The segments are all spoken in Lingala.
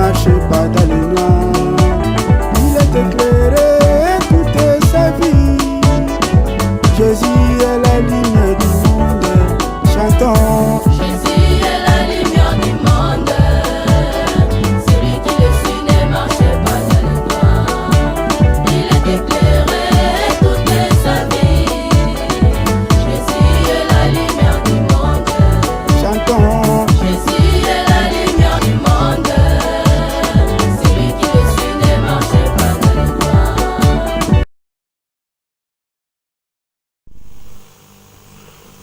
marchait pas dans le noir. Il est éclairé toute sa vie. Jésus est la lumière du monde. Chantons. Jésus est la lumière du monde. Celui qui le suit ne marche pas dans le noir. Il est éclairé toute sa vie. Jésus est la lumière du monde. Chantons. Jésus est la lumière du monde. Celui qui le suit ne marche pas dans le noir.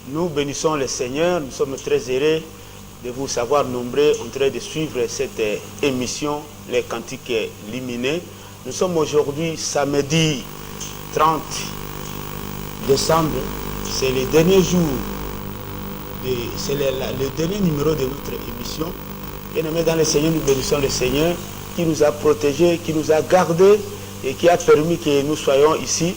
Nous bénissons le Seigneur, nous sommes très heureux de vous savoir nombreux en train de suivre cette émission, les Cantiques Lumineux. Nous sommes aujourd'hui samedi 30 décembre, c'est le dernier jour, c'est le dernier numéro de notre émission. Bien-aimés dans le Seigneur, nous bénissons le Seigneur qui nous a protégés, qui nous a gardés et qui a permis que nous soyons ici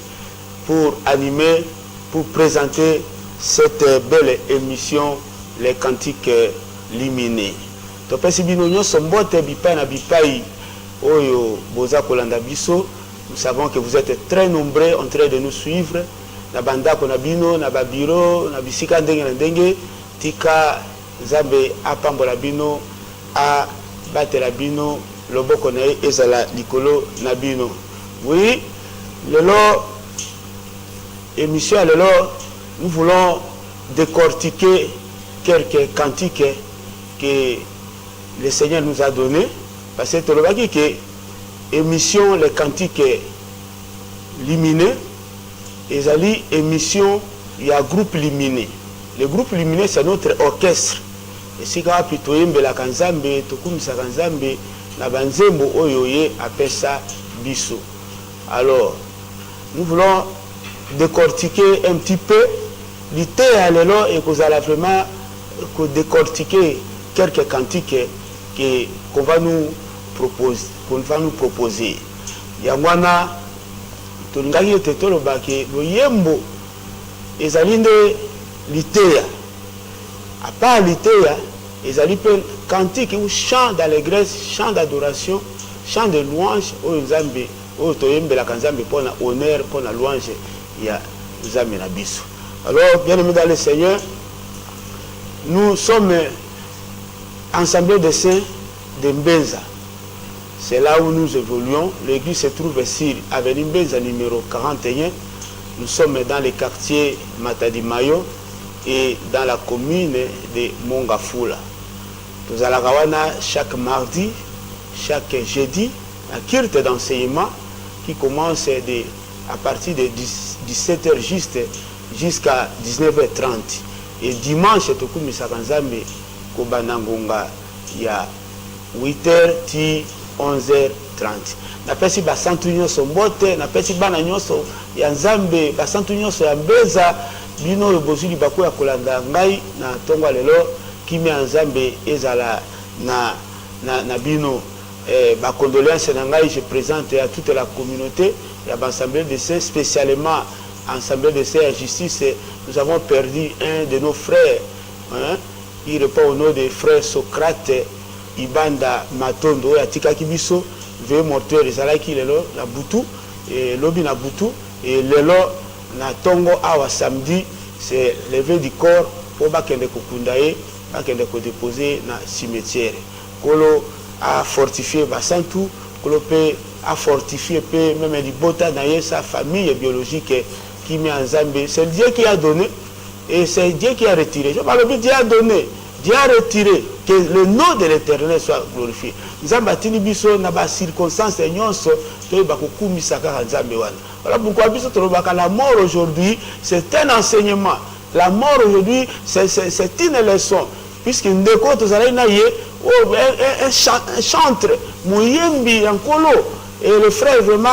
pour animer, pour présenter cette belle émission, les Cantiques Lumineux. Topesi bino nyonso mbote bipai na bipai oyo boza kolanda biso. Nous savons que vous êtes très nombreux en train de nous suivre. Na bandako na bino, na babiro, na bisika ndenge na ndenge, tika Nzambe apambola bino, a batela bino, loboko na ye ezala likolo na bino. Oui, lelo émission lelo nous voulons décortiquer quelques cantiques que le Seigneur nous a donnés. Parce que tu as dit que émission les cantiques lumineux, et zali émission, il y a groupe lumineux. Le groupe lumineux, c'est notre orchestre. Et si tu as plutôt la kanzambe, tokumisa kanzambe, na banzembo oyoye apesa biso. Alors, nous voulons décortiquer un petit peu l'idée à l'élo et qu'on va vraiment décortiquer quelques cantiques qu'on va nous proposer. Yangwana tolingaki ete tolobaki boyembo ezali nde l'idée. À part l'idée, ezali pe cantique ou chant d'allégresse, chant d'adoration, chant de louange au Nzambe, au toyembelaka Nzambe pour la honneur, pour la louange ya Nzambe na biso. Alors, bien aimés dans le Seigneur, nous sommes ensemble de saints de Mbenza. C'est là où nous évoluons. L'église se trouve sur Avenue Mbenza numéro 41. Nous sommes dans le quartier Matadi-Mayo et dans la commune de Mongafula. Nous allons chaque mardi, chaque jeudi, un culte d'enseignement qui commence à partir de 17h juste jusqu'à 19h30. Et dimanche, tukumi sakanzambe kobanangonga ya 8h ti 11h30. Napesi basantu nyonso mbote, napesi bana nyonso ya Nzambe, basantu nyonso ya Mbeza, bino yobozuli bako ya kolanda ngai na tongo lelo kimi ya Nzambe ezala na bino. Ma condoléance na ngai, je présente à toute la communauté et à l'Assemblée de Saints, spécialement Assemblée de Saints et Justice. Nous avons perdu un de nos frères. Il répond au nom des frères Socrate, Ibanda Matondo, Yatika Kibiso, veuillez morteur de Zalaki Lelo, la Boutou, et Lobi na Boutou, et Lelo na Tongo Awa samedi, c'est levé du corps pour Bakende Kokundaye, Bakende Ko déposer na cimetière. Kolo a fortifié Basantou, Kolo a fortifié même du Bota dans sa famille biologique qui met en Zambie. C'est Dieu qui a donné et c'est Dieu qui a retiré. Je parle bien, Dieu a donné, Dieu a retiré. Que le nom de l'Éternel soit glorifié. Nzambatini biso na ba circonstances nyonso to ba kokumisa ka Nzambe wana. Voilà pourquoi biso to ba la mort aujourd'hui, c'est un enseignement. La mort aujourd'hui, c'est une leçon. Puisque ndeko to zala na ye un chantre mouyembi en colo et le frère vraiment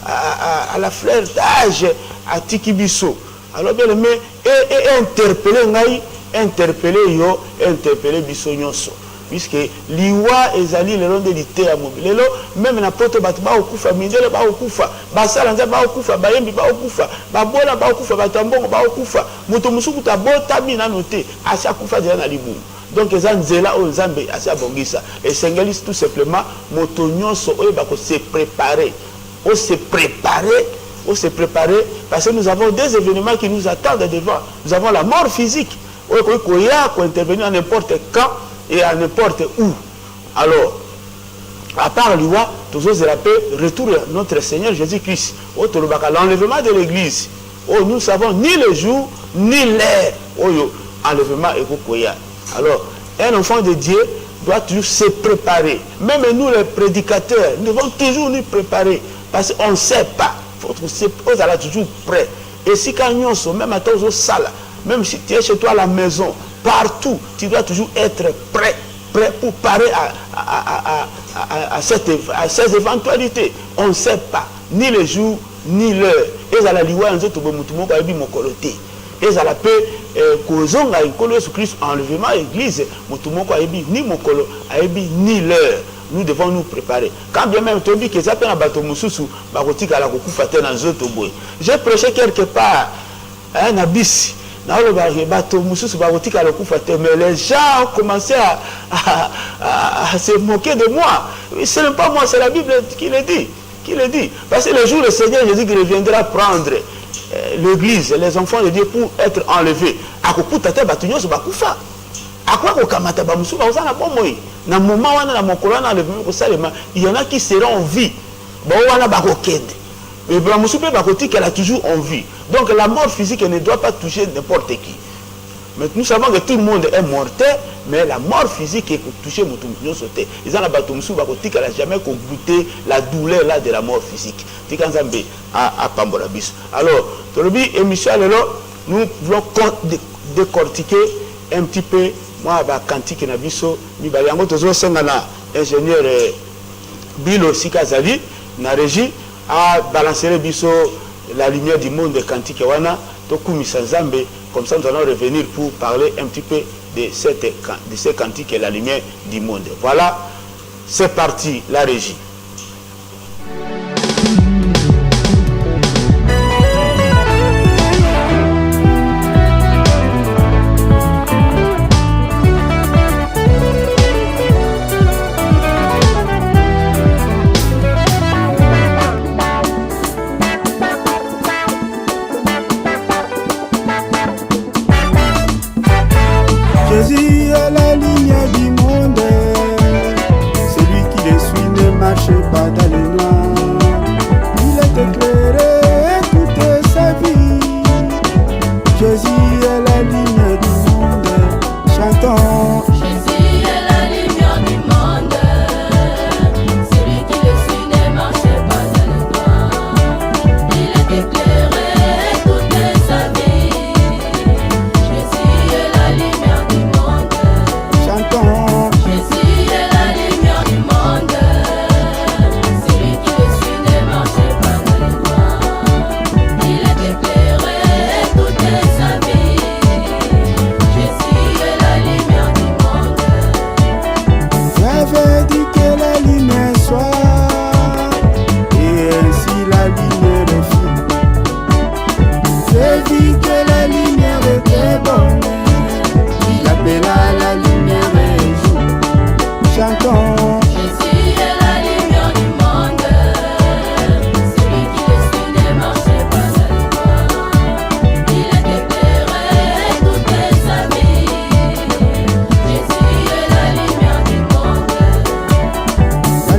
à la fleur d'âge à Tikibiso. Alors bien aimé et interpeller ngai, interpeller yo, interpeller biso nyonso. Puisque liwa ezali le long de l'ité à mobile. Même na poto batu ba okufa, mindele ba okufa, basala nza ba okufa, bayembi ba okufa, babola ba okufa, batambongo ba okufa, muto musuku ta bota bina noté, acha kufa déjà na libu. Donc eza nzela oyo Nzambe asi abongisa. Et sengeli tout simplement moto nyonso oyo bako se préparer. On se préparer parce que nous avons des événements qui nous attendent devant. Nous avons la mort physique. On peut intervenir à n'importe quand et à n'importe où. Alors, à part l'Iwa, tous les rappels, retour à notre Seigneur Jésus-Christ. L'enlèvement de l'Église. Oh, nous ne savons ni le jour, ni l'heure. Oh, enlèvement et Kokoya. Alors, un enfant de Dieu doit toujours se préparer. Même nous, les prédicateurs, nous devons toujours nous préparer. Parce qu'on ne sait pas. Il faut être toujours prêt. Et si quand nous sommes, même à ton salle, même si tu es chez toi à la maison, partout, tu dois toujours être prêt pour parer à ces éventualités. On ne sait pas, ni le jour, ni l'heure. Et ça la liwa, nous sommes mon coloté. Et ça la paix, kozonga ikolo Jésus Christ enlèvement l'église, ni mon colo, ni l'heure. Nous devons nous préparer. Quand bien même Tobi que ça peut un bateau mususu, barotika la kukufa tena nzoto boy. J'ai prêché quelque part un abysse. Mais les gens ont commencé à se moquer de moi. Ce n'est pas moi, c'est la Bible qui le dit. Parce que le jour le Seigneur Jésus qui reviendra prendre l'église, les enfants de Dieu pour être enlevés. Il y en a qui seront en vie. Et qu'elle a toujours envie. Donc la mort physique ne doit pas toucher n'importe qui. Mais nous savons que tout le monde est mortel, mais la mort physique est touchée mon sauté. Ils ont qu'elle n'a jamais goûté la douleur là de la mort physique. À Pambolabis. Alors, émission nous voulons décortiquer un petit peu. Moi, Kantik Nabiso, ingénieur Bilo Sikazali, na régie. À balancer la lumière du monde de Kantik Wana, comme ça nous allons revenir pour parler un petit peu de ces cantiques et la lumière du monde. Voilà, c'est parti, la régie. Jésus est la lumière du monde, celui qui le suit ne marche pas dans le noir. Il est éclairé toute sa vie. Jésus est la lumière du monde, chantons. Jésus est la lumière du monde, celui qui le suit ne marche pas dans le noir. Il est éclairé toute sa vie. Jésus est la lumière du monde. Chantons. Jésus est la lumière du monde, celui qui le suit ne marche pas dans le noir. Il est éclairé toute sa vie. Jésus est la lumière du monde. J'avais dit que la lumière soit, et ainsi la lumière fit. J'ai vu que la lumière était bonne, il appela la lumière et jour. Chantons. Jésus est la lumière du monde, celui qui le suit ne marche pas dans le noir. Il est éclairé toute sa vie. Jésus est la lumière du monde. La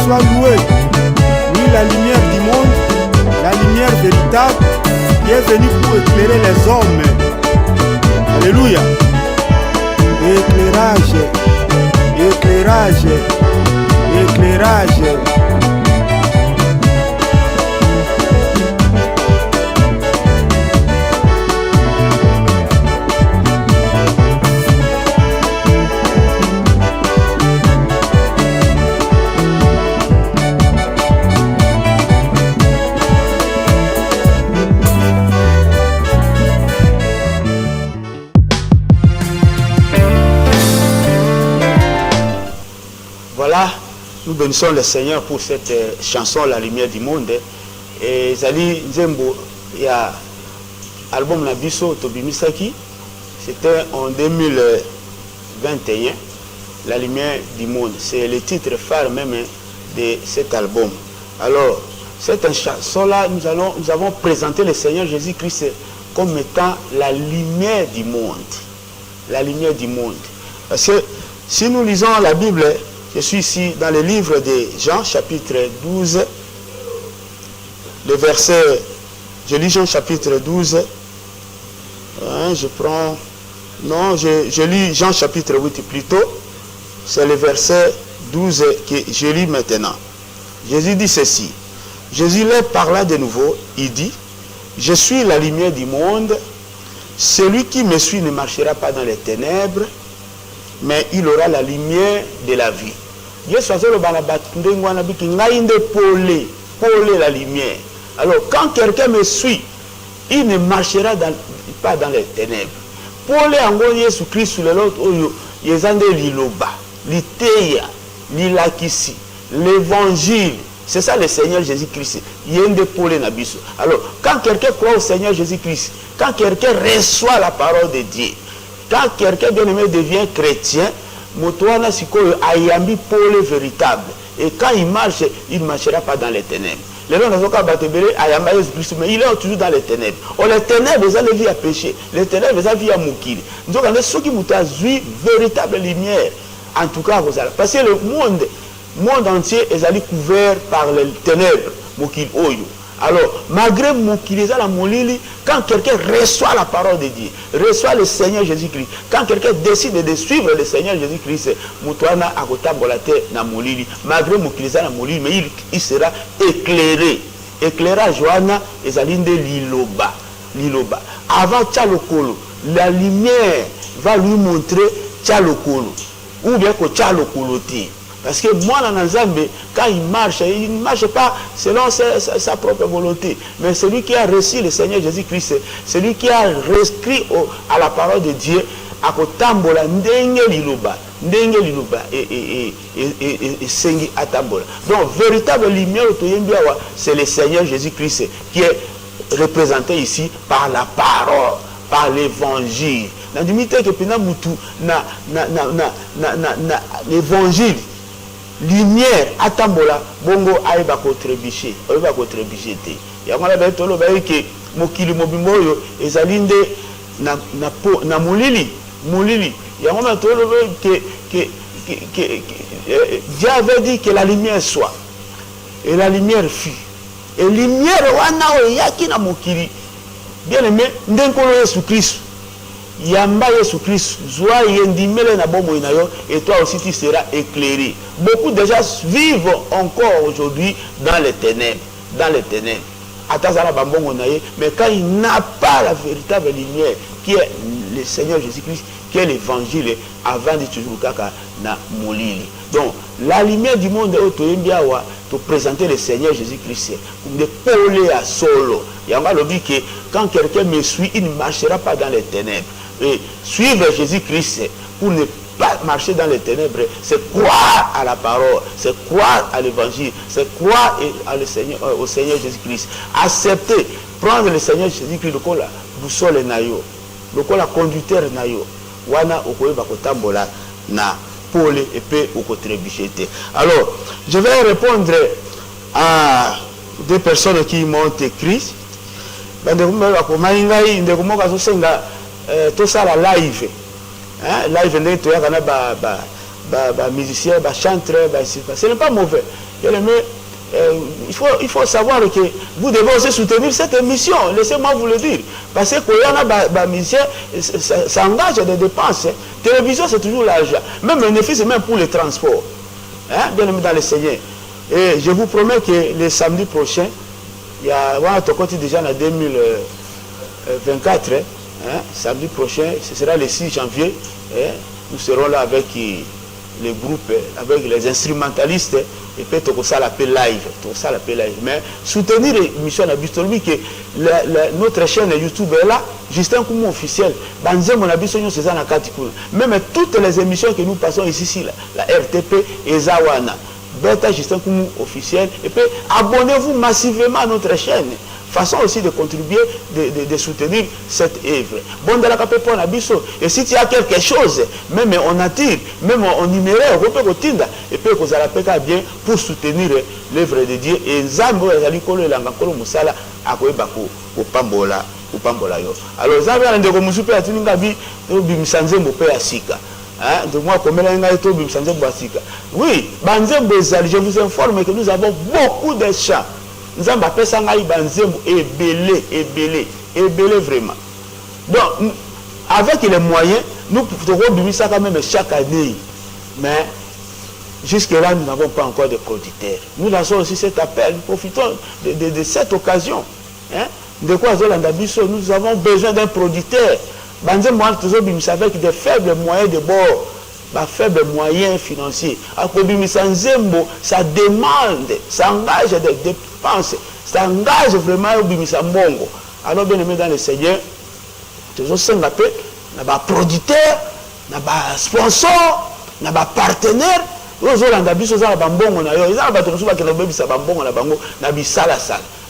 soit loué. Lui, la lumière du monde, la lumière véritable, qui est venue pour éclairer les hommes. Alléluia. Éclairage, éclairage, éclairage. Voilà, nous bénissons le Seigneur pour cette chanson La lumière du monde. Et Zali Nzembo, il y a album Nabiso Tobimisaki, c'était en 2021, La lumière du monde. C'est le titre phare même de cet album. Alors, cette chanson-là, nous avons présenté le Seigneur Jésus-Christ comme étant la lumière du monde. La lumière du monde. Parce que si nous lisons la Bible, je suis ici dans le livre de Jean, chapitre 12, le verset, je lis Jean, chapitre 12, hein, je lis Jean, chapitre 8 plutôt, c'est le verset 12 que je lis maintenant. Jésus dit ceci, Jésus leur parla de nouveau, il dit, je suis la lumière du monde, celui qui me suit ne marchera pas dans les ténèbres, mais il aura la lumière de la vie. La lumière. Alors, quand quelqu'un me suit, il ne marchera pas dans les ténèbres. Pour les ango Jésus Christ sur l'autre, yezande liloba, liteya, lilakisi, l'évangile. C'est ça le Seigneur Jésus-Christ. Yende pole nabiso. Alors, quand quelqu'un croit au Seigneur Jésus-Christ, quand quelqu'un reçoit la parole de Dieu, quand quelqu'un bien-aimé devient chrétien, Motoana Sikoyo ayambi pole véritable. Et quand il marche, il ne marchera pas dans les ténèbres. Les gens n'ont pas ayamba Jésus-Christ, mais il est toujours dans les ténèbres. Oh, les ténèbres, ils ont la vie à péché. Les ténèbres, ils ont la vie à moukir. Donc, on a ceux qui m'ont vu véritable lumière. En tout cas, parce que le monde entier est couvert par les ténèbres. Moukir Oyo. Alors, malgré Moukiliza la Molili, quand quelqu'un reçoit la parole de Dieu, reçoit le Seigneur Jésus-Christ, quand quelqu'un décide de suivre le Seigneur Jésus-Christ, Moutouana Akota Bolate na Molili, malgré Moukiliza la Molili, mais il sera éclairé. Éclairage Joana et Zalinde Liloba. Avant Tchalokolo, la lumière va lui montrer Tchalokolo. Ou bien que Tchalokolo ti. Parce que moi, dans Nzambe, quand il ne marche pas selon sa propre volonté. Mais celui qui a reçu le Seigneur Jésus-Christ, celui qui a rescrit à la parole de Dieu, à Kotambola, Ndenge Liloba, et Sengi Atambola. Donc, véritable lumière, c'est le Seigneur Jésus-Christ qui est représenté ici par la parole, par l'évangile. Dans l'unité que l'évangile, lumière atambola bongo aiba ko trébicher te yangola ba tolo ba ke mokili mobimbo yo ezalinde na mulili yangola tolo que Dieu avait dit que la lumière soit et la lumière fut et lumière wana o yaki na mokili bien aimé ndenkolo Yesu Christ Yamba Yesu Christ, Zoa Yendimele na bomo inayo, et toi aussi tu seras éclairé. Beaucoup de gens vivent encore aujourd'hui dans les ténèbres. Atazala bambongo naye, mais quand il n'a pas la véritable lumière, qui est le Seigneur Jésus-Christ, qui est l'évangile, avant de toujours kaka na molili. Donc, la lumière du monde est autoyembiawa, pour présenter le Seigneur Jésus-Christ, comme des polés à solo. Il y a un lobby que quand quelqu'un me suit, il ne marchera pas dans les ténèbres. Et suivre Jésus-Christ pour ne pas marcher dans les ténèbres, c'est croire à la parole, c'est croire à l'évangile, c'est croire au Seigneur Jésus-Christ. Accepter, prendre le Seigneur Jésus-Christ, le la boussole nayo, le la conducteur nayo, wana okoye bakotambola na pole et pe okotrebichete. Alors, je vais répondre à des personnes qui m'ont écrit. Tout ça la live live ndenge toyaka na ba musicien ba chanteur ce n'est pas mauvais Bien aimé, il faut savoir que vous devez aussi soutenir cette émission. Laissez-moi vous le dire. Parce que quand il y a un musicien, ça engage des dépenses. Télévision, c'est toujours l'argent. Même le bénéfice, c'est même pour le transport. Hein? Bien aimé dans le Seigneur. Et je vous promets que le samedi prochain, il y a déjà en 2024, hein? Samedi prochain, ce sera le 6 janvier. Hein? Nous serons là avec les groupes, avec les instrumentalistes, et puis tout ça l'appelle live, mais soutenir l'émission de Bistolbi que notre chaîne YouTube est là, Justin Koumou officiel, même toutes les émissions que nous passons ici, la RTP et Zawana, Beta Justin Koumou officiel, et puis abonnez-vous massivement à notre chaîne. Façon aussi de contribuer, de soutenir cette œuvre. Bon, dans la capépon à Bisso, et si tu as quelque chose, même on attire, même on numéraire, on peut continuer, et puis qu'on a bien pour soutenir l'œuvre de Dieu. Et Zambo, Zalikolo, Langakolo, Moussala, à Koebako, au Pambola, yo. Alors, Zambo, on a des Moussoupe, à Tuningabi, au Bimsanze, Mopé, à Sika. De moi, comme elle a été au Bimsanze, Boasika. Oui, Banzembo, je vous informe que nous avons beaucoup de champs. Nous avons appelé ça ébélé vraiment. Donc, avec les moyens, nous pouvons ça quand même chaque année. Mais jusque-là, nous n'avons pas encore de producteurs. Nous lançons aussi cet appel. Nous profitons de cette occasion. Hein? De quoi nous avons besoin d'un producteur. Avec de faibles moyens de bord. Faible moyen financier. Ça demande, ça engage des dépenses, ça engage vraiment au Bimisa Mongo. Alors, bien aimé dans le Seigneur, nous avons un producteur, un sponsor, un partenaire. Nous avons un bambongo,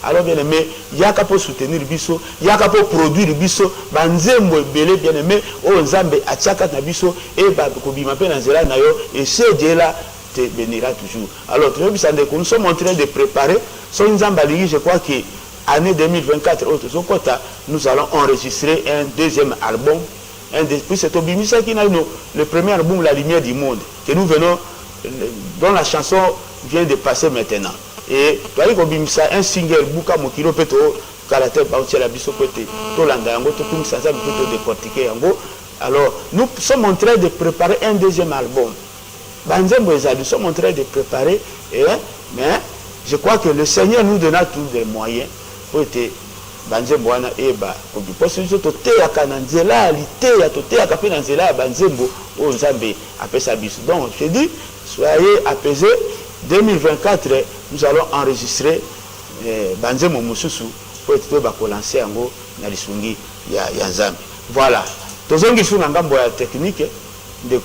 alors bien aimé, il y a qu'à soutenir Bisso, il y a qu'à produire Bisso, Banzembo belé bien aimé, Nzambe Achaka na Bisso, et Kobimapé Nanzela Nayo, et ce Dieu-là te bénira toujours. Alors, nous sommes en train de préparer, son Nzambaligi, je crois que année 2024, nous allons enregistrer un deuxième album. Puis c'est Obimisa qui a le premier album, La Lumière du Monde, que nous venons, dont la chanson vient de passer maintenant. Et un single Buka Mokiro Peto Karate Bautiela Biso Pete Tolanda Yango Tokum Saza Peto décortiquer Yango. Alors nous sommes en train de préparer un deuxième album. Banzembo Ezali, nous sommes en train de préparer, mais je crois que le Seigneur nous donnera tous les moyens pour être Banzembo Wana Eba. Parce que nous sommes à Kananzela, l'ité à Toté à Kapenanzela, Banzembo, Nzambe après sa biso. Donc je dis, soyez apaisés. 2024, nous allons enregistrer Banzemo Moussousou pour être lancer en gros dans les Sungi Yanzambi. Voilà. Tous les gens qui ont technique, de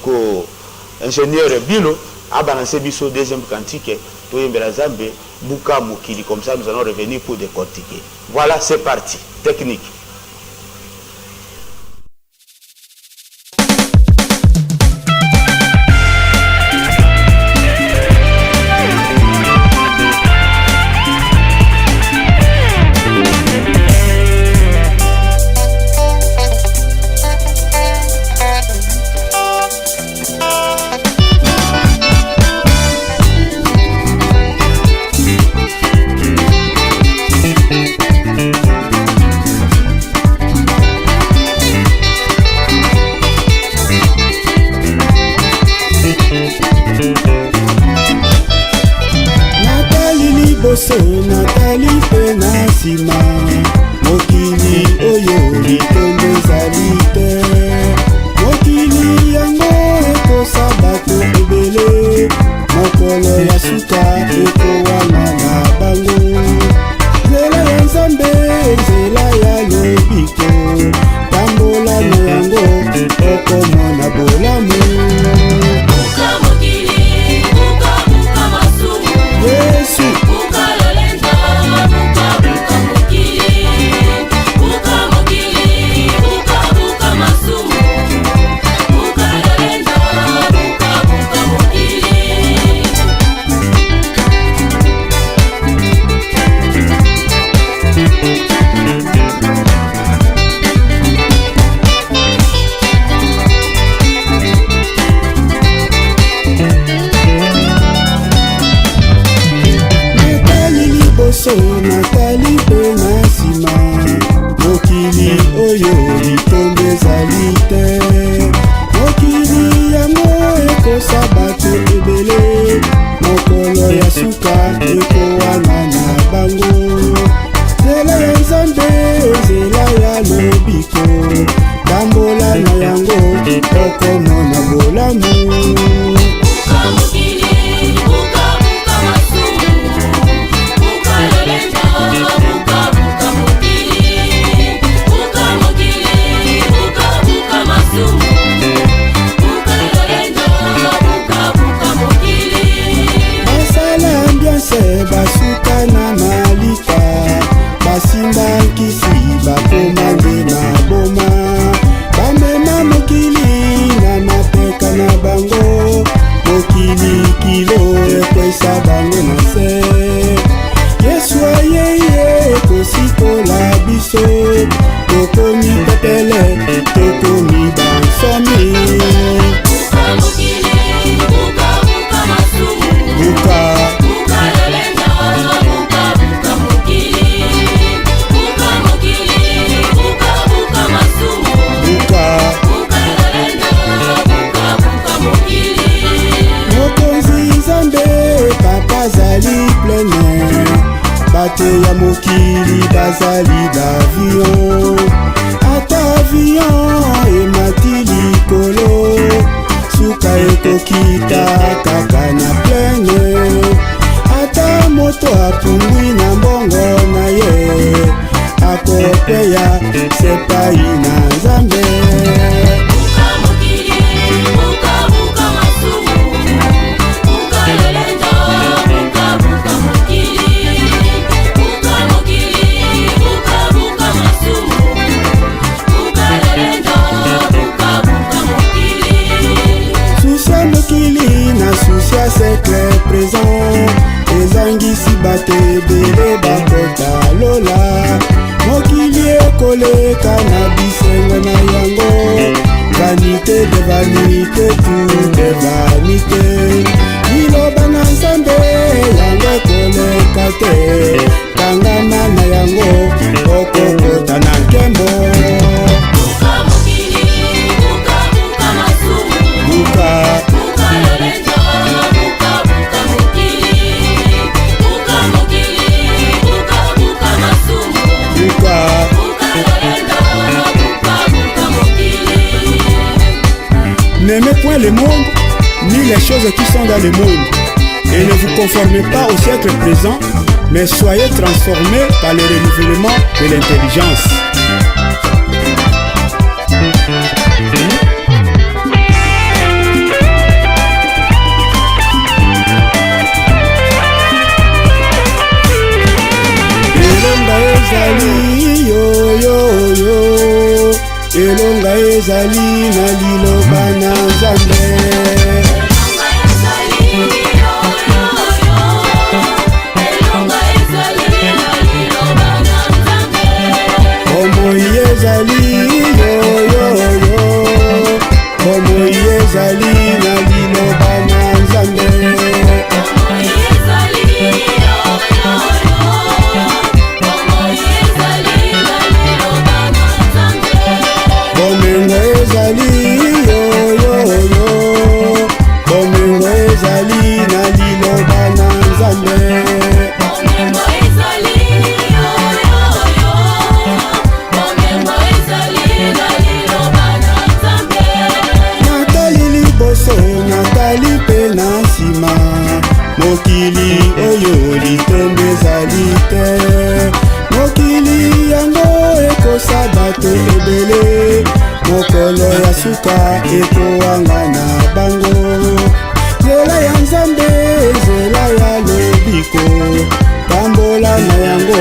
ingénieur Bilo a balancé Bisso deuxième quantique, tout le Zambe, Buka Mokili, comme ça nous allons revenir pour décortiquer. Voilà, c'est parti. Technique. mokili oyo litombe ezali te. Mokili yango ekosa bato ebele, mokolo ya suka ekowana na bango. Nzela ya Nzambe nzela ya lobiko, tambola na yango okomona bolamu. Basuka na malika, basimba nkisi bakomande na boma, bamema mokili na mapeka na bango. Mokili kilo ekwesa bango na se. Yesu ayeye kosikola biso, tokomi pepele tokomi bansomi. Buka bazali plene, bato ya mokili bazali d'avion. Ata avion emati likolo, suka ekokita kaka na plene. Ata moto apungwi na mbongo na ye, akopeya sepai na Nzambe. Siècle présent ezangisi bato ebele bakota lola. Mokili ekoleka na bisengo na yango, vanité de vanité, tout de vanité. Liloba na Nzambe yango ekoleka te, kangama na yango okokota na nkembo. N'aimez point le monde, ni les choses qui sont dans le monde, et ne vous conformez pas au siècle présent, mais soyez transformés par le renouvellement de l'intelligence. Elonga ezali na liloba na Nzambe. Bomoi ezali yoyoyo, bomoi ezali na liloba na Nzambe. Bomengo ezali yoyoyo, bomengo ezali na liloba na Nzambe. Bomengo ezali yoyoyo, bomengo ezali na liloba na Nzambe. Natali liboso, natali pe na nsima, mokili oyo litombe ezali te. Mokili yango ekosa bato ebele, mokolo ya suka ekowanga na bango. Nzela ya Nzambe nzela ya lobiko, tambola na yango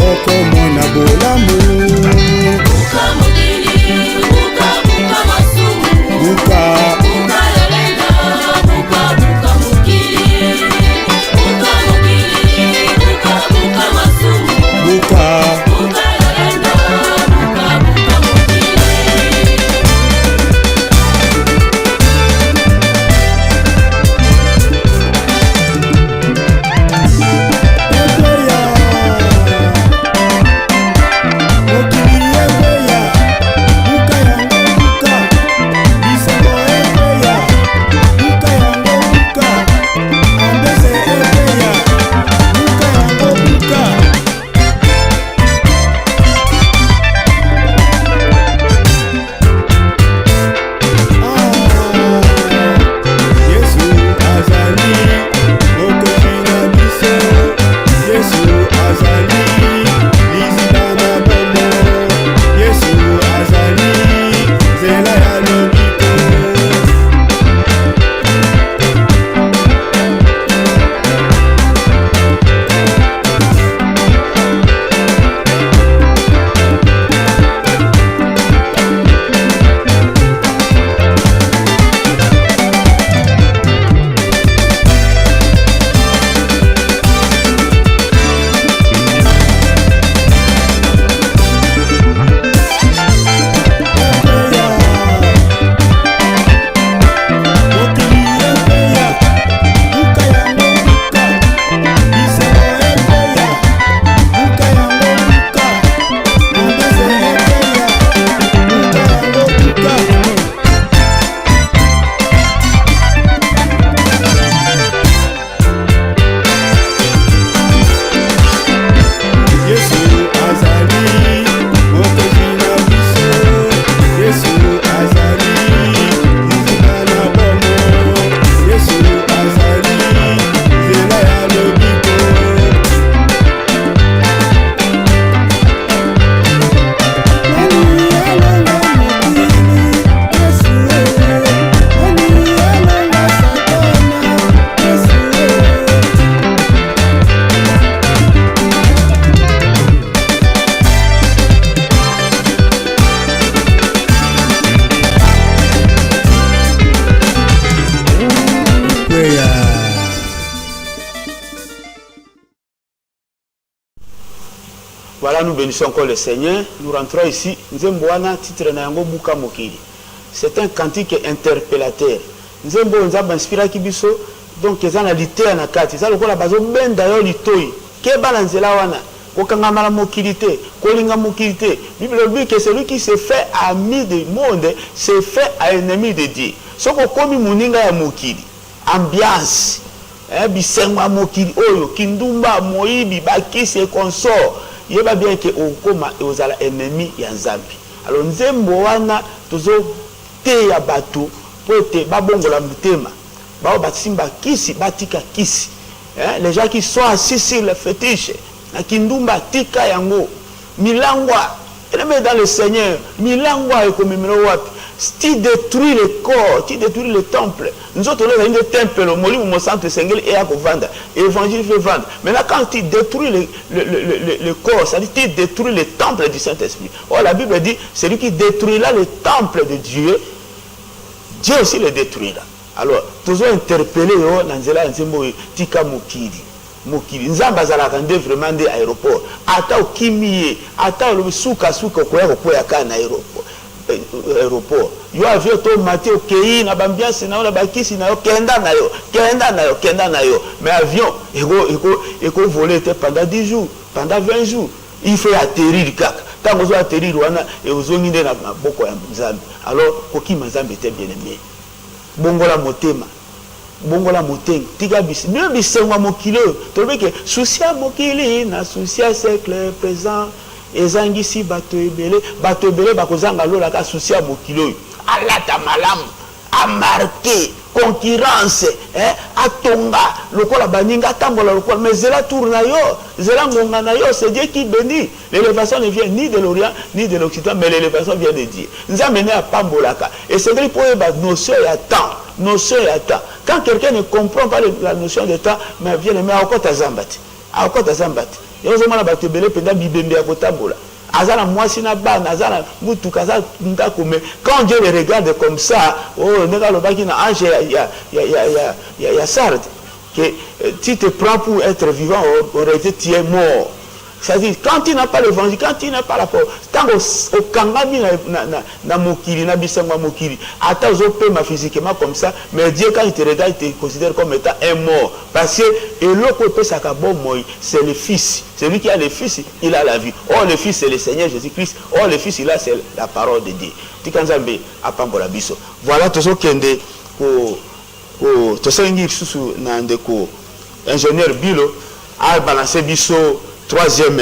okomona bolamu. Buka mokili, buka buka masumu, buka buka lelenda, buka buka mokili, buka mokili, buka buka masumu, buka buka lelenda, buka buka mokili. Mokili Voilà, nous bénissons encore le Seigneur. Nous rentrons ici. Nzemboana, titre na yango Buka Mokili. C'est un cantique interpellateur. Nzembo nzamba inspira kibiso. Donc, ils ont la lité na kati. Ça, le quoi la base, ben d'ailleurs, l'itoi. Keba la nzela wana. Kokanga la mokilité. Kolinga mokilité. Bible dit que celui qui se fait ami du monde se fait ennemi de Dieu. Ce qu'on komi muninga ya mokili. Ambiance. Bisengwa mokili oyo kindumba moyibi bakisi consort yeba bien que okoma ozala ennemi ya nzambi. Alors nzembo wana tozo te ya bato pote babongola mutema bao batimba kisi batika kisi. Les gens qui sont assis sur le fétiche na kindumba tika yango milangwa eleme dans le Seigneur milangwa ekomimelo wapi. Tu détruis le corps, tu détruis le temple. Nous autres, on a un temple, mon centre Sengel et à vendre. L'évangile fait vendre. Maintenant, quand tu détruis le corps, ça dit tu détruis le temple du Saint-Esprit. Or, la Bible dit, celui qui détruira le temple de Dieu, Dieu aussi le détruira. Alors, toujours interpellé, Nanzela, Nzembo, Tika Mokili. Mokili. Nzamba zalaka nde vraiment de aéroport. Ata okimiye, ata le suka koya kana aéroport. Aéroport. Yo avion to maté au kei na bambiance na ona bakisi na yo kenda na yo. Mais avion eko voler pendant 10 jours, pendant 20 jours. Il faut atterrir kaka. Tant que vous atterrir wana et vous ongi na boko ya Nzambe. Alors koki Nzambe était bien aimé. Bongola motema. Bongola moteng tika bis mieux bisengwa mokilo to beke soucia mokili na soucia siècle présent ezangisi bato ebele bakozanga lola ka souci ya mokilo alata malamu amarqué concurrence atonga lokola baninga tambola lokola mais zela tourna yo zela ngonga na yo c'est Dieu qui bénit. L'élévation ne vient ni de l'Orient ni de l'Occident mais l'élévation vient de Dieu. Nzambe ne apambolaka et c'est vrai pour ba notion ya temps. Notion ya temps. Quand quelqu'un ne comprend pas la notion de temps mais vient mais akota zambati yo zomana bato belé penda bibembe ya kotambola azana mwasi na bana azana mutu kaza ndako mais quand Dieu le regarde comme ça oh nega lobaki na ange ya sarde que tu te prends pour être vivant aurait été tu es mort. C'est-à-dire, quand tu n'as pas l'évangile, quand tu n'as pas la foi, tant au kangami na mokili, na bisangwa mokili, attends au paiement physiquement comme ça, mais Dieu quand il te regarde, il te considère comme étant un mort. Parce que l'autre peut s'accaber moi, c'est le Fils. Celui qui a le Fils, il a la vie. Or le Fils, c'est le Seigneur Jésus-Christ. Or le Fils, il a c'est la parole de Dieu. Tikanzambe apambola biso. Voilà tout ce kende ko to sengi susu na ndeko ingénieur Bilo a balancé biso troisième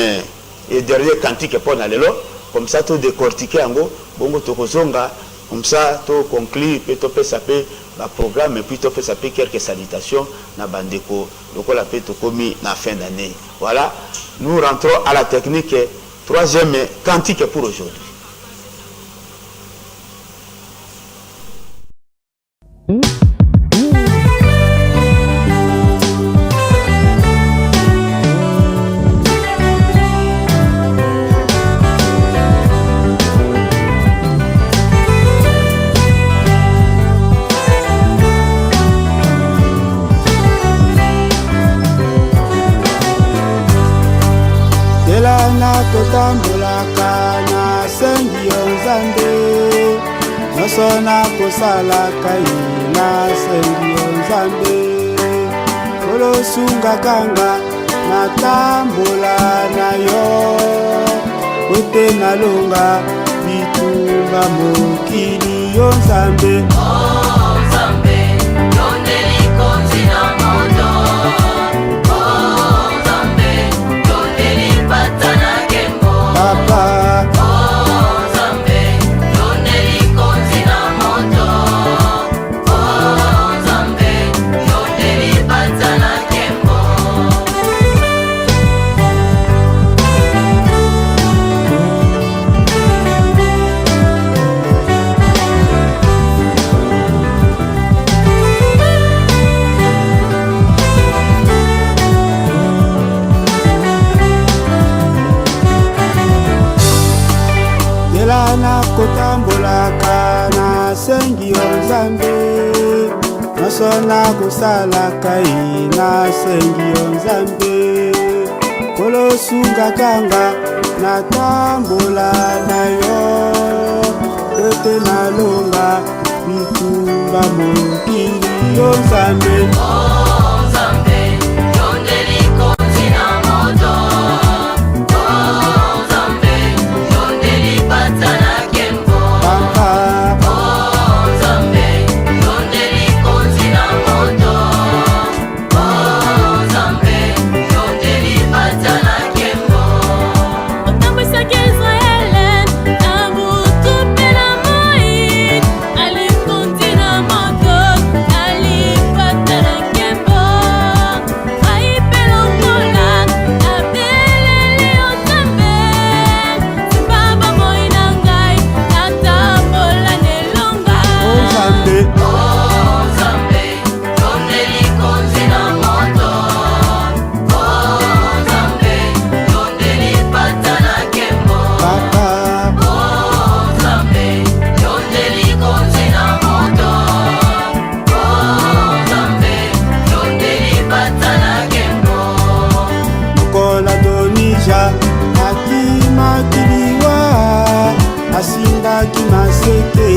et dernier cantique pour Nalelo, comme ça tout décortiquer en go, bongo to kozonga, comme ça tout conclut, puis to peut saper le programme et puis to peut saper quelques salutations na bandeko, donc on l'appelle to commis na fin d'année. Voilà, nous rentrons à la technique troisième cantique pour aujourd'hui. Totambolaka na sengi Nzambe nyonso nakosalaka ye na sengi Nzambe olosungaka nga natambola na yo kote nalonga bitumba mokili yo Nzambe. Oh Nzambe, yondeli konzi na moto. Oh Nzambe, yondeli patana kembo. Papa. Oh Nzambe, yondeli konzi na moto. Oh Nzambe, yondeli patana kembo. Delana kotambolaka na sengi Nzambe nyonso nakosalaka ye na sengi Nzambe kolosunga kanga natambola na yo ete nalonga bitumba mokili yo Nzambe. Oh Nzambe, yondeli konzi na moto. Oh Nzambe, yondeli pata na kembo. Papa. Oh Nzambe, yondeli konzi na moto. Oh Nzambe, yondeli pata na kembo. Otambwisaki Israele na butu mpe na moi, alikonzi na moto, alipata na kembo. Aipe longola, abeleli yo Nzambe, simbaba moi na ngai, natambola nelonga. Oh Nzambe. Oh Nzambe, yondeli konzi na moto. Oh Nzambe, yondeli pata na kembo. Papa. Oh Nzambe, yondeli konzi na moto. Oh Nzambe, yondeli pata na kembo. Kola Donija akimaki liwa asingaki maseke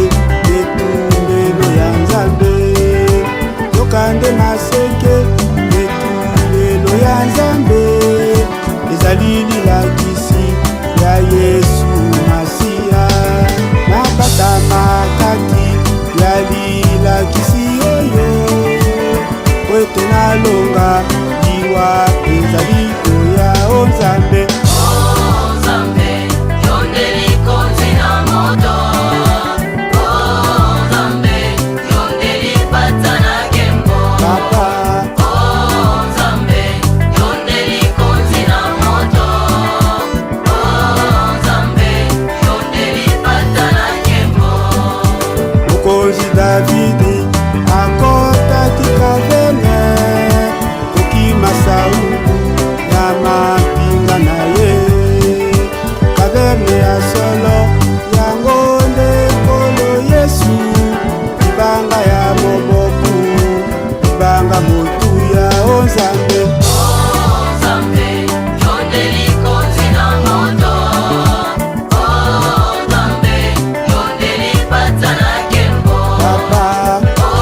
etumbelo ya Nzambe yokande maseke etumbelo ya Nzambe ezali lilakisi ya Yesu Masiya napata makaki ya lilakisi oyo kwete nalonga liwa ezali koya o Nzambe. Oh Nzambe, yondeli konzi na moto. Oh Nzambe, yondeli pata na kembo. Papa. Oh Nzambe, yondeli konzi na moto. Oh Nzambe, yondeli pata na kembo. Mokonzi Davidi akotaki kaverne kokima Saulu na mapinga na ye kaverne ya solo yango nde nkolo Yesu libanga ya moboku libanga motuya o Nzambe. Oh Nzambe, yondeli konzi na moto. Oh Nzambe, yondeli pata na kembo. Papa. Oh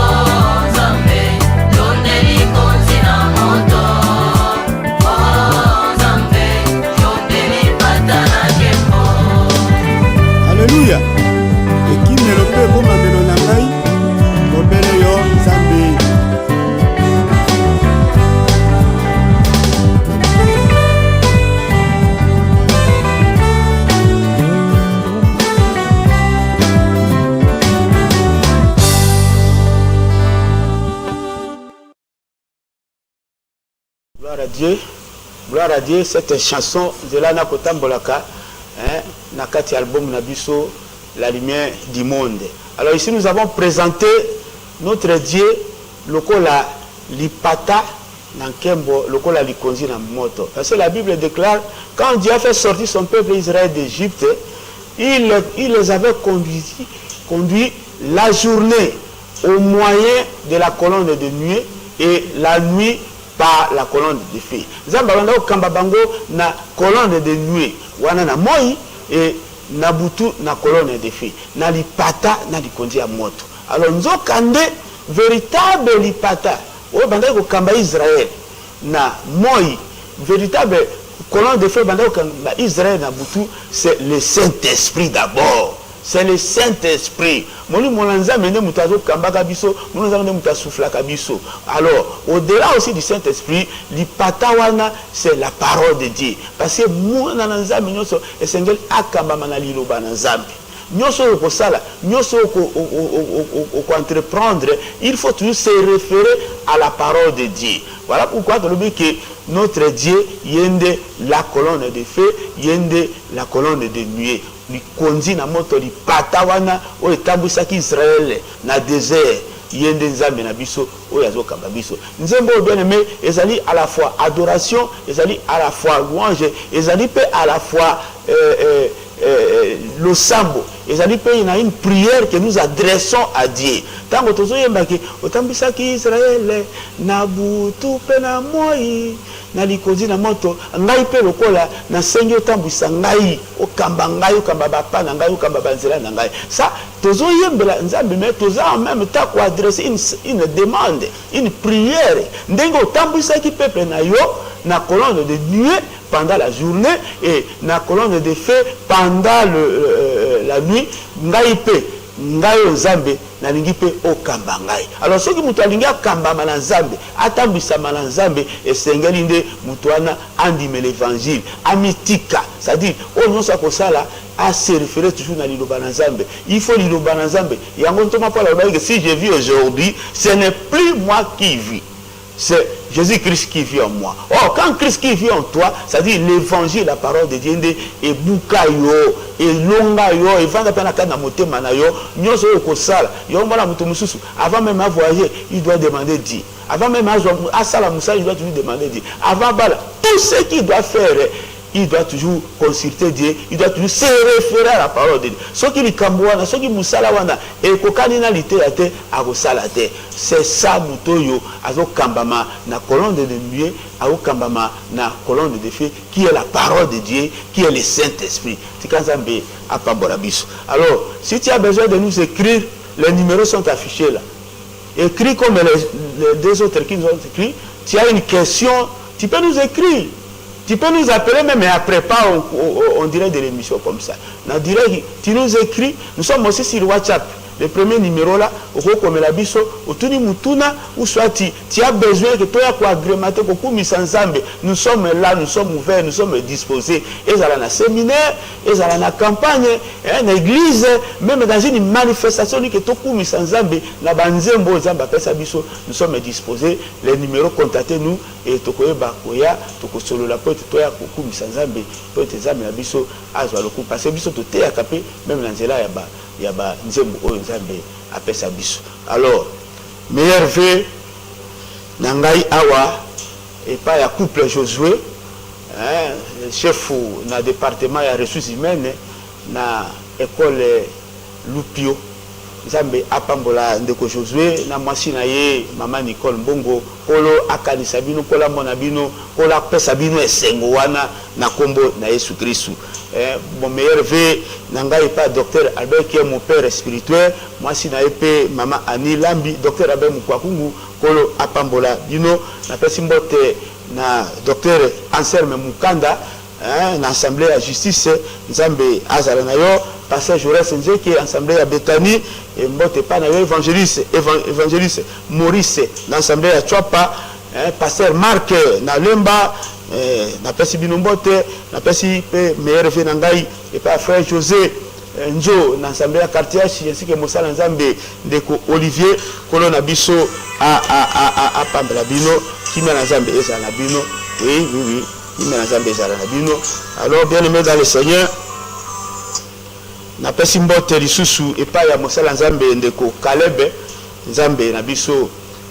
Nzambe, yondeli konzi na moto. Oh Nzambe, yondeli pata na kembo. Alléluia. Ekimelo mpe bomamelo na ngai kobele yo Nzambe. Gloire à Dieu, cette chanson de Lana Kotambolaka, Nakati album Nabiso, La lumière du monde. Alors ici nous avons présenté notre Dieu, Lokola Lipata, Nankembo, Lokola Likonzi Namoto. Parce que la Bible déclare, quand Dieu a fait sortir son peuple Israël d'Égypte, il les avait conduit la journée au moyen de la colonne de nuit et la nuit par la colonne de feu. Zambabanda okamba bango na colonne de nuit wana na moi et na butu na colonne de feu. Na lipata na likonzi ya moto. Alors nzokande véritable lipata o banda ko kamba Israël na moi véritable colonne de feu banda ko kamba Israël na butu, c'est le Saint-Esprit d'abord. C'est le Saint-Esprit. Alors, au-delà aussi du Saint-Esprit, l'ipatawana, c'est la parole de Dieu. Parce que moi, entreprendre, il faut toujours se référer à la parole de Dieu. Voilà pourquoi tu dis que notre Dieu, yende la colonne de feu, yende la colonne de nuit. Li konzi na moto li patawana o etambusaki Israël na désert. Yende nzambe na biso o yazo kamba biso. Nzembo bien aimé, ezali à la fois adoration, ezali à la fois louange, ezali pe à la fois le sambo. Et il y a une prière que nous adressons à Dieu. Tant que tu as dit, otambisa ki Israël, nabutu pena moi, na likozi na moto, ngai pe lokola na sengi otambisa ngai, okamba ngai, okamba bapa na ngai, okamba banzela na ngai. Ça, tozo yembela nzambe mais tozo en même temps ko adresser une demande, une prière. Ndengo otambisa ki peuple na yo na colonne de nuée pendant la journée et na colonne de feu pendant la nuit, ngai pe ngai nzambe na lingi pe okamba ngai. Alors ceux qui mutu alingi akamba na nzambe atambisa na nzambe esengeli nde mutu wana andime l'évangile amitika, c'est-à-dire on non sa kosala à se référer toujours à liloba na nzambe. Il faut liloba na nzambe. Yango ntoma pa la que si je vis aujourd'hui, ce n'est plus moi qui vis. C'est Jésus-Christ qui vit en moi. Or, quand Christ qui vit en toi, c'est-à-dire l'évangile, la parole de Dieu, et bukayo, et longayo, et vanda pena kana motema na yo, nyoso yo kosala, yo mbala muto mususu, avant même à voyager, il doit demander Dieu. Avant même à sala moussa, il doit toujours demander Dieu. Avant bala, tout ce qu'il doit faire, il doit toujours consulter Dieu, il doit toujours se référer à la parole de Dieu. Ce qui est Kambouana, ce qui est Moussalawana, et Kokanina Lité, Agosalate, c'est ça, Moutoyo, Azo Kambama, na colonne de nuée, Azo Kambama, na colonne de feu, qui est la parole de Dieu, qui est le Saint-Esprit. Tikanzambe, Apamborabiso. Alors, si tu as besoin de nous écrire, les numéros sont affichés là. Écris comme les deux autres qui nous ont écrit. Tu as une question, tu peux nous écrire. Tu peux nous appeler même après pas on dirait de l'émission comme ça. On dirait tu nous écris, nous sommes aussi sur WhatsApp. Le premier numéro là, comme la biso, ou soit tu as besoin que toi tu agrémenter nous sommes là, nous sommes ouverts, nous sommes disposés. Et ça dans un séminaire, et ça dans une campagne, une église, même dans une manifestation que nous sommes disposés. Les numéros, contactez-nous et bakoya, solo la pote toya koku misanzambe, pote zami na biso azwa loku parce que biso tote ya kapé même na nzela ya ba nzembo oyo nzambe apesa biso. Alors meilleur vœu na ngai awa et pas ya couple Josué, chef na département ya ressources humaines na école Lupio. Nzambe apambola ndeko Josué na mwasi na ye mama Nicole Mbongo kolo akanisa bino kola mona bino kola pesa bino esengo wana na kombo na Yesu Kristu. Mon meilleur vœu na ngai pa docteur Albert qui est mon père spirituel, mwasi na ye pe mama Ani Lambi docteur Albert Mukwakungu kolo apambola bino na pesi mbote na docteur Anselme Mukanda na assemblée à justice nzambe azala na yo pasteur Jaurès Nze qui est assemblée à Bethany et mbote pa na yo évangéliste Maurice na assemblée à Chwapa, pasteur Marc na Lemba na pesi bino mbote na pesi pe meilleur vœu na ngai et pas frère José Njo na assemblée à quartier ainsi que mosala nzambe ndeko Olivier kolo na biso a pambela bino kimia na nzambe eza na bino. Oui. Alors bien aimé dans le Seigneur, na pesi mbote lisusu epa ya mosala nzambe ndeko Kalebe nzambe na biso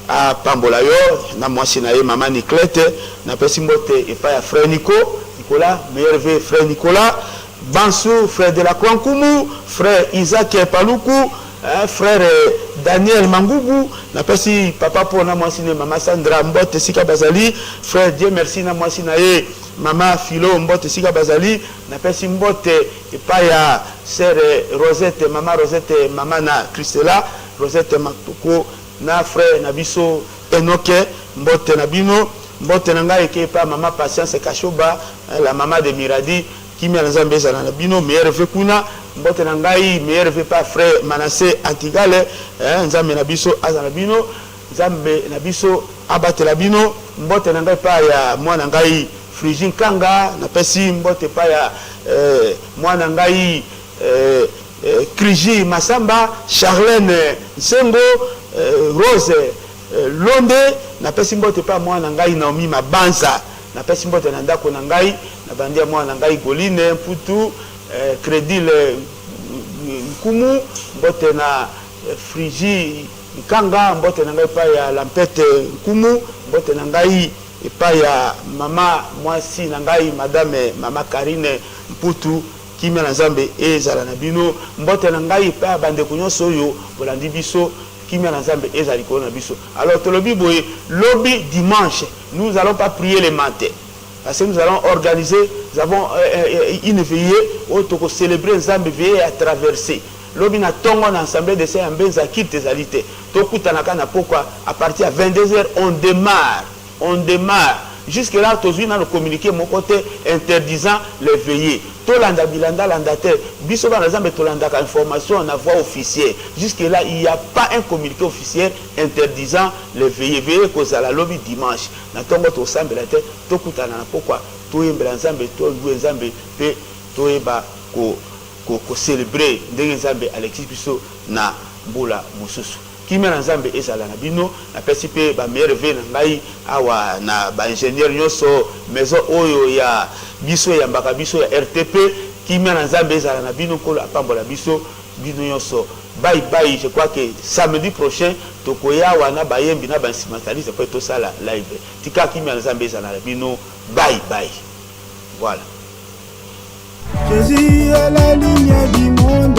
a pambola yo na mwasi na ye mama Niclette na pesi mbote epa ya frère Nicolas meilleur vœu frère Nicolas Bansou frère de la Kwankumu frère Isaac Paluku frère Daniel Mangubu na pesi papa pour na mwasi na mama Sandra mbote sika bazali frère Dieu merci na mwasi na ye mama Philo mbote sika bazali na pesi mbote epa ya sœur Rosette mama na Christela Rosette Makoko na frère na biso Enoke mbote na bino mbote na ngai ke pa mama Patience Kashoba la mama de Miradi kimia na nzambe ezala na bino meilleur vœu kuna mbote na ngai meilleur vœu pa frère Manassé Antigale nzambe na biso azala na bino nzambe na biso abatela bino mbote na ngai pa ya mwana ngai Frigine Kanga na pesi mbote pa ya mwana ngai Kriji Masamba Charlène Nsengo Rose Londe na pesi mbote pa mwana ngai Naomi Mabanza na pesi mbote na ndako na ngai na bandia mwana ngai Goline Mputu Crédit Nkumu mbote na Frigi Nkanga mbote na ngai pa ya Lampete Nkumu mbote na ngai epa ya mama mwasi na ngai madame mama Karine Mputu kimia na nzambe ezala na bino mbote na ngai pa bandeko nyonso oyo bolandi biso kimia na nzambe ezali ko na biso. Alors tolobi boye lobi dimanche nous allons pas prier le matin parce que nous allons organiser, nous avons une veillée où toko célébrer nzambe veillée à traverser lobi na tongo na assemblée de saint mbenza kite zalité tokutana kana pourquoi à partir à 22h on démarre jusque là tous nous communiquer mon côté interdisant les veillées tolanda bilanda landate biso ba nzambe tolanda ka information na voie officielle jusque là il n'y a pas un communiqué officiel interdisant les veillées kozala lobi dimanche na tongo to sambela te tokutana na pourquoi toyembela nzambe to louer nzambe pe toyeba ko célébrer ndenge nzambe Alexis biso na mbula mususu kimia na nzambe ezala na bino na pesi pe ba meilleur vœu na ngai awa na ba ingénieur nyonso maison oyo ya biso ya mbaka biso ya RTP kimia na nzambe ezala na bino kolo apambola biso bino nyonso bye bye. Je crois que samedi prochain tokoya wana bayembi na ba instrumentaliste pe to sala live tika kimia na nzambe ezala na bino bye bye. Voilà. Jésus est la lumière du monde.